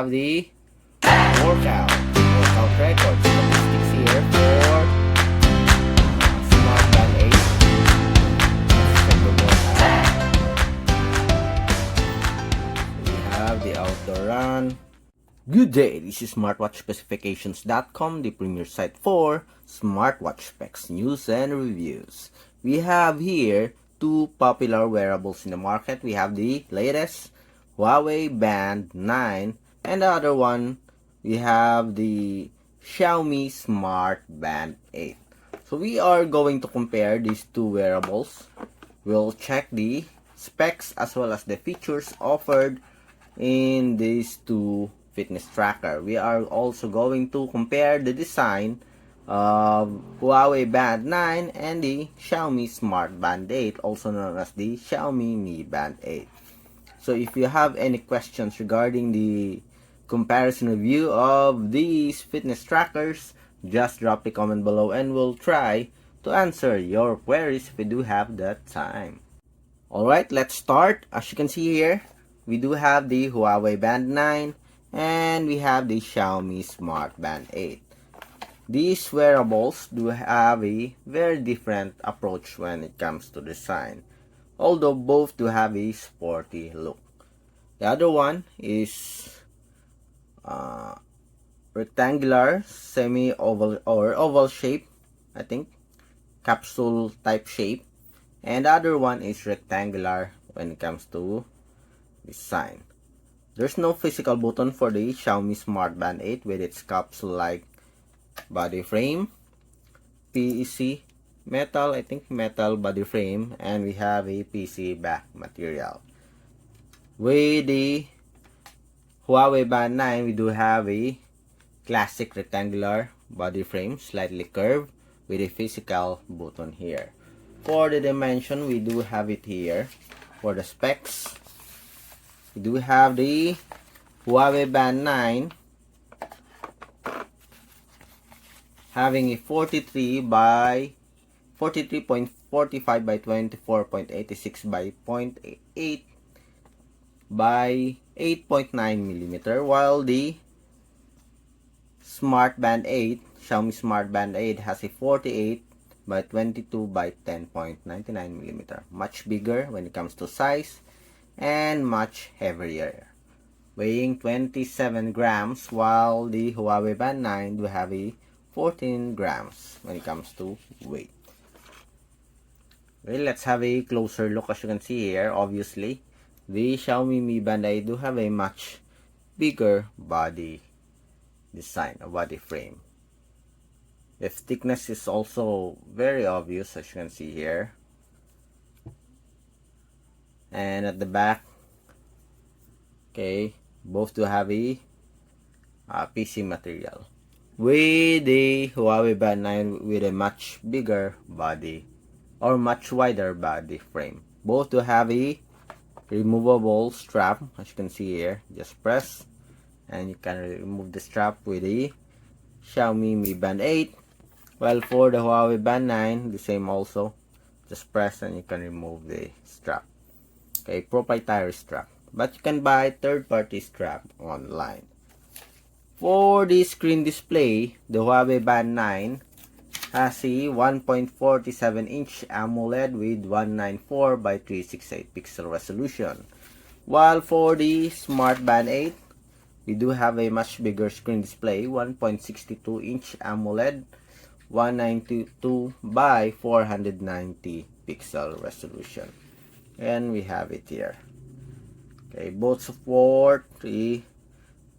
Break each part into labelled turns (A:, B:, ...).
A: have the workout record statistics here for Smartband 8. Let's check the workout. We have the outdoor run. Good day, this is smartwatchspecifications.com, the premier site for smartwatch specs, news, and reviews. We have here two popular wearables in the market. We have the latest HUAWEI Band 9, and the other one, we have the Xiaomi Smartband 8. So we are going to compare these two wearables. We'll check the specs as well as the features offered in these two fitness tracker. We are also going to compare the design of HUAWEI Band 9 and the Xiaomi Smartband 8, also known as the Xiaomi Mi Band 8. So if you have any questions regarding the comparison review of these fitness trackers, just drop the comment below and we'll try to answer your queries if we do have that time. Alright, let's start. As you can see here, we do have the HUAWEI Band 9 and we have the Xiaomi Smartband 8. These wearables do have a very different approach when it comes to design, although both do have a sporty look. The other one is rectangular, semi-oval or oval shape, I think, capsule type shape, and the other one is rectangular when it comes to design. There's no physical button for the Xiaomi Smartband 8 with its capsule-like body frame, PEC metal, I think metal body frame, and we have a PC back material. With the HUAWEI Band 9, we do have a classic rectangular body frame, slightly curved, with a physical button here. For the dimension, we do have it here. For the specs, we do have the HUAWEI Band 9 having a 43.45 by 24.86 by 0.8 by 8.9 millimeter, while the Smartband 8, Xiaomi Smartband 8, has a 48 by 22 by 10.99 millimeter. Much bigger when it comes to size and much heavier, weighing 27 grams, while the HUAWEI Band 9 do have a 14 grams when it comes to weight. Well, let's have a closer look. As you can see here, obviously, the Xiaomi Mi Band 8 do have a much bigger body design, a body frame. The thickness is also very obvious, as you can see here. And at the back, okay, both do have a PC material. With the HUAWEI Band 9 with a much bigger body or much wider body frame. Both do have a removable strap, as you can see here. Just press and you can remove the strap with the Xiaomi Mi Band 8. While for the HUAWEI Band 9, the same also. Just press and you can remove the strap. Okay, proprietary strap. But you can buy third-party strap online. For the screen display, the HUAWEI Band 9 has a 1.47-inch AMOLED with 194 by 368 pixel resolution. While for the Smartband 8, we do have a much bigger screen display, 1.62-inch AMOLED, 192 by 490 pixel resolution. And we have it here. Okay, both support the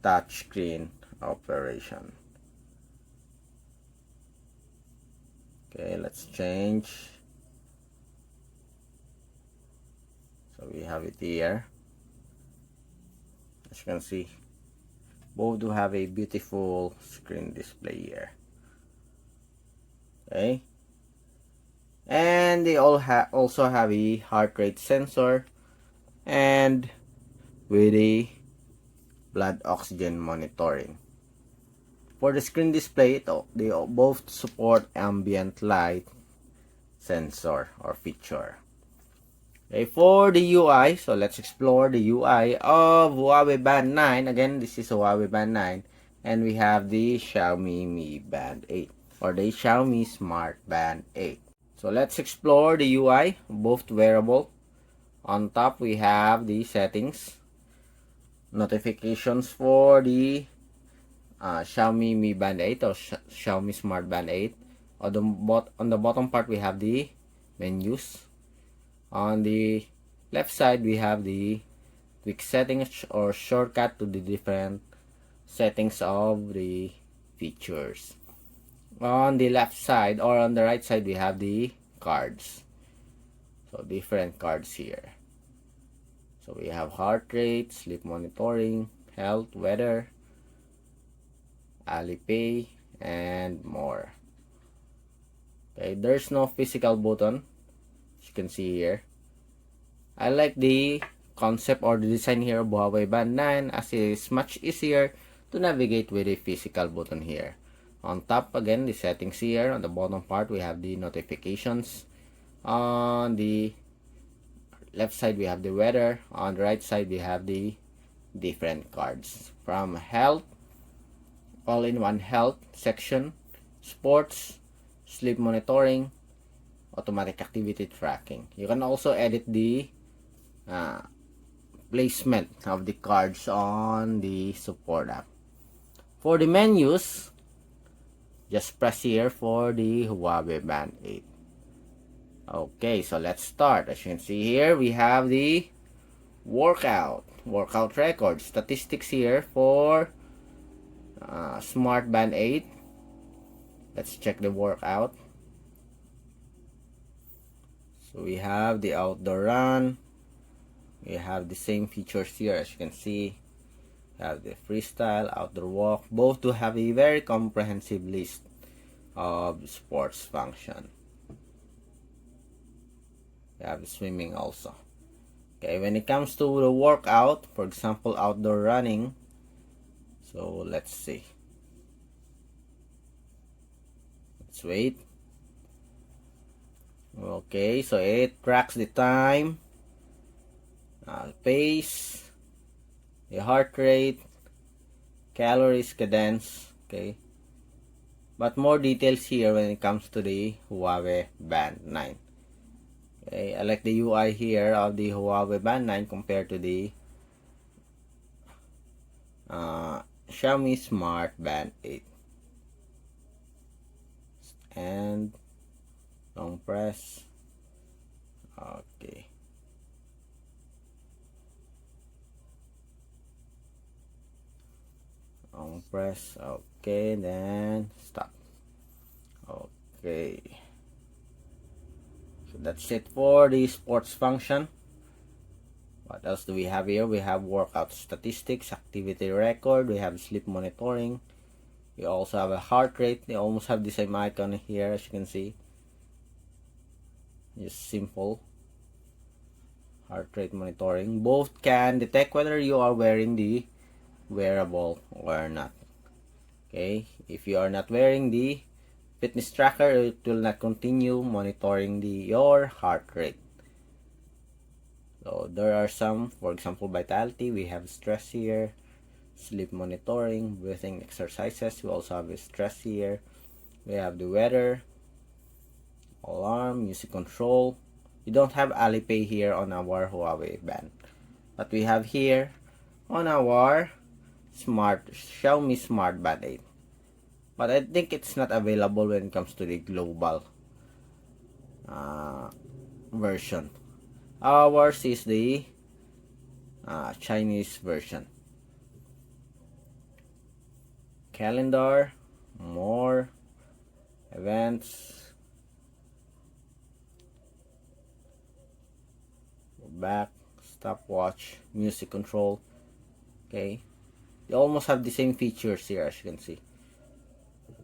A: touchscreen operation. Okay, let's change. So we have it here. As you can see, both do have a beautiful screen display here. Okay, and they all also have a heart rate sensor and with a blood oxygen monitoring. For the screen display, they both support ambient light sensor or feature. Okay, for the UI, so let's explore the UI of Huawei Band 9. Again, this is Huawei Band 9. And we have the Xiaomi Mi Band 8 or the Xiaomi Smart Band 8. So let's explore the UI, both wearable. On top, we have the settings, notifications for the Xiaomi Mi Band 8 or Xiaomi Smart Band 8. On the bottom part, we have the menus. On the left side, we have the quick settings or shortcut to the different settings of the features. On the left side or on the right side, we have the cards. So different cards here. So we have heart rate, sleep monitoring, health, weather, Alipay, and more. Okay, there's no physical button, as you can see here. I like the concept or the design here of Huawei Band 9 as it is much easier to navigate with a physical button here. On top, again, the settings here. On the bottom part, we have the notifications. On the left side, we have the weather. On the right side, we have the different cards. From health, all-in-one health section, sports, sleep monitoring, automatic activity tracking. You can also edit the placement of the cards on the support app. For the menus, just press here for the Huawei Band 8. Okay, so let's start. As you can see here, we have the workout record statistics here for Smart Band 8. Let's check the workout. So we have the outdoor run. We have the same features here, as you can see. We have the freestyle, outdoor walk. Both do have a very comprehensive list of sports function. We have the swimming also. Okay, when it comes to the workout, for example, outdoor running. So let's see. Let's wait. Okay, so it tracks the time, pace, the heart rate, calories, cadence. Okay, but more details here when it comes to the Huawei Band 9. Okay, I like the UI here of the Huawei Band 9 compared to the Xiaomi Smart Band 8. And long press. Okay. Long press. Okay, then stop. Okay. So that's it for the sports function. What else do we have here? We have workout statistics, activity record, we have sleep monitoring. We also have a heart rate. They almost have the same icon here, as you can see. Just simple heart rate monitoring. Both can detect whether you are wearing the wearable or not. Okay, if you are not wearing the fitness tracker, it will not continue monitoring your heart rate. So there are some, for example, vitality. We have stress here, sleep monitoring, breathing exercises. We also have stress here. We have the weather, alarm, music control. We don't have Alipay here on our Huawei Band, but we have here on our Xiaomi Smart Band 8. But I think it's not available when it comes to the global version. Ours is the Chinese version. Calendar, more, events, back, stopwatch, music control. Okay, they almost have the same features here, as you can see.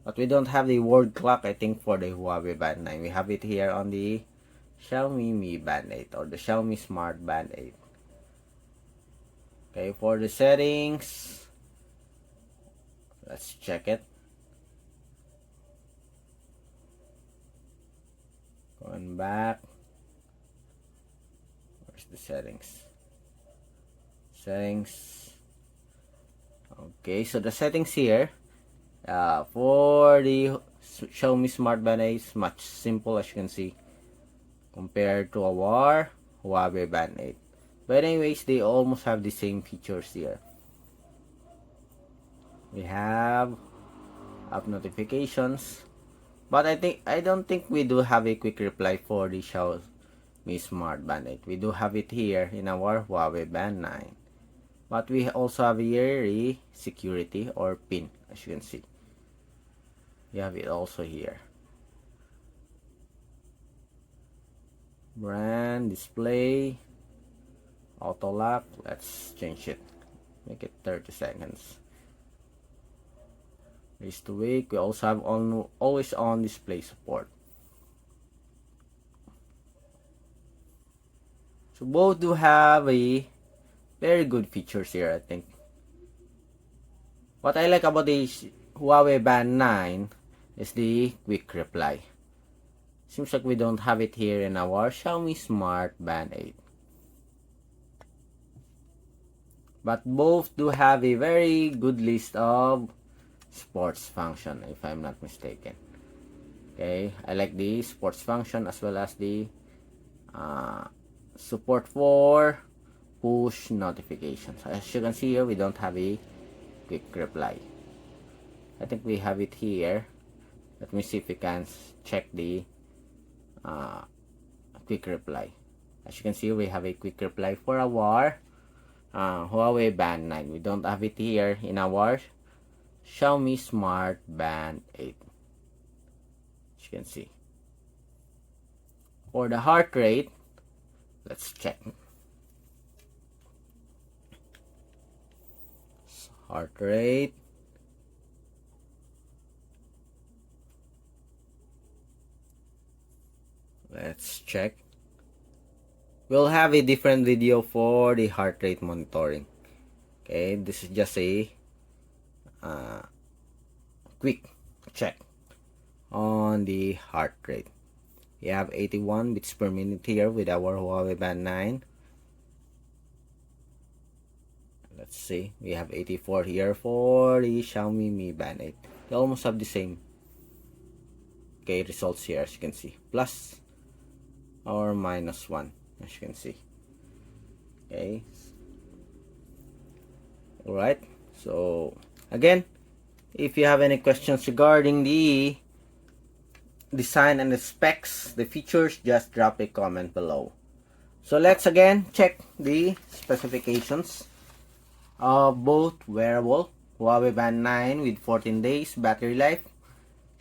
A: But we don't have the word clock, I think, for the Huawei Band 9. We have it here on the Xiaomi Mi Band 8 or the Xiaomi Smart Band 8. Okay, for the settings, let's check it. Going back. the settings. Okay, so the settings here for the Xiaomi Smartband is much simple, as you can see, compared to our Huawei Band 8. But anyways, they almost have the same features here. We have app notifications, but I don't think we do have a quick reply for the Xiaomi Smartband 8. We do have it here in our Huawei Band 9. But we also have here a security or pin, as you can see. We have it also here. Brand, display, auto lock. Let's change it. Make it 30 seconds. Raise to wake. We also have always on display support. So both do have a very good features here, I think. What I like about the Huawei Band 9 is the quick reply. Seems like we don't have it here in our Xiaomi Smart Band 8. But both do have a very good list of sports function, if I'm not mistaken. Okay, I like the sports function as well as the support for push notifications. As you can see here, we don't have a quick reply. I think we have it here. Let me see if we can check the quick reply. As you can see, we have a quick reply for our Huawei Band 9. We don't have it here in our Xiaomi Smart Band 8. As you can see. For the heart rate, let's check. Heart rate. Let's check. We'll have a different video for the heart rate monitoring. Okay, this is just a quick check on the heart rate. We have 81 beats per minute here with our Huawei Band 9. Let's see, we have 84 here for the Xiaomi Mi Band 8. They almost have the same results here, as you can see, plus or minus 1, as you can see. Okay, alright, so again, if you have any questions regarding the design and the specs, the features, just drop a comment below. So let's again check the specifications of both wearable Huawei Band 9 with 14 days battery life,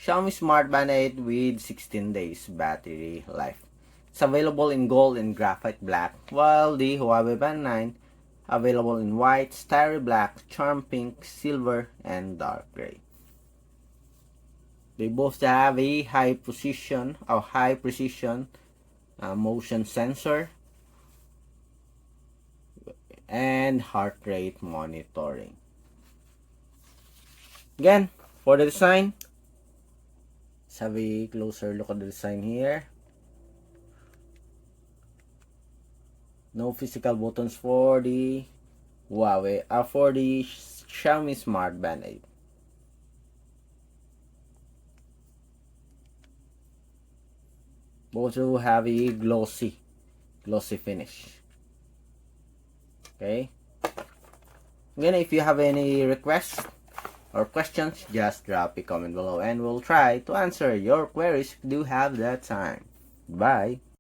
A: Xiaomi Smart Band 8 with 16 days battery life. It's available in gold and graphite black, while the Huawei Band 9 available in white, starry black, charm pink, silver, and dark gray. They both have a high precision motion sensor and heart rate monitoring. Again, for the design, let's have a closer look at the design here. No physical buttons for the for the Xiaomi Smart Band 8. Both will have a glossy finish. Okay. Again, if you have any requests or questions, just drop a comment below and we'll try to answer your queries if you do have that time. Bye.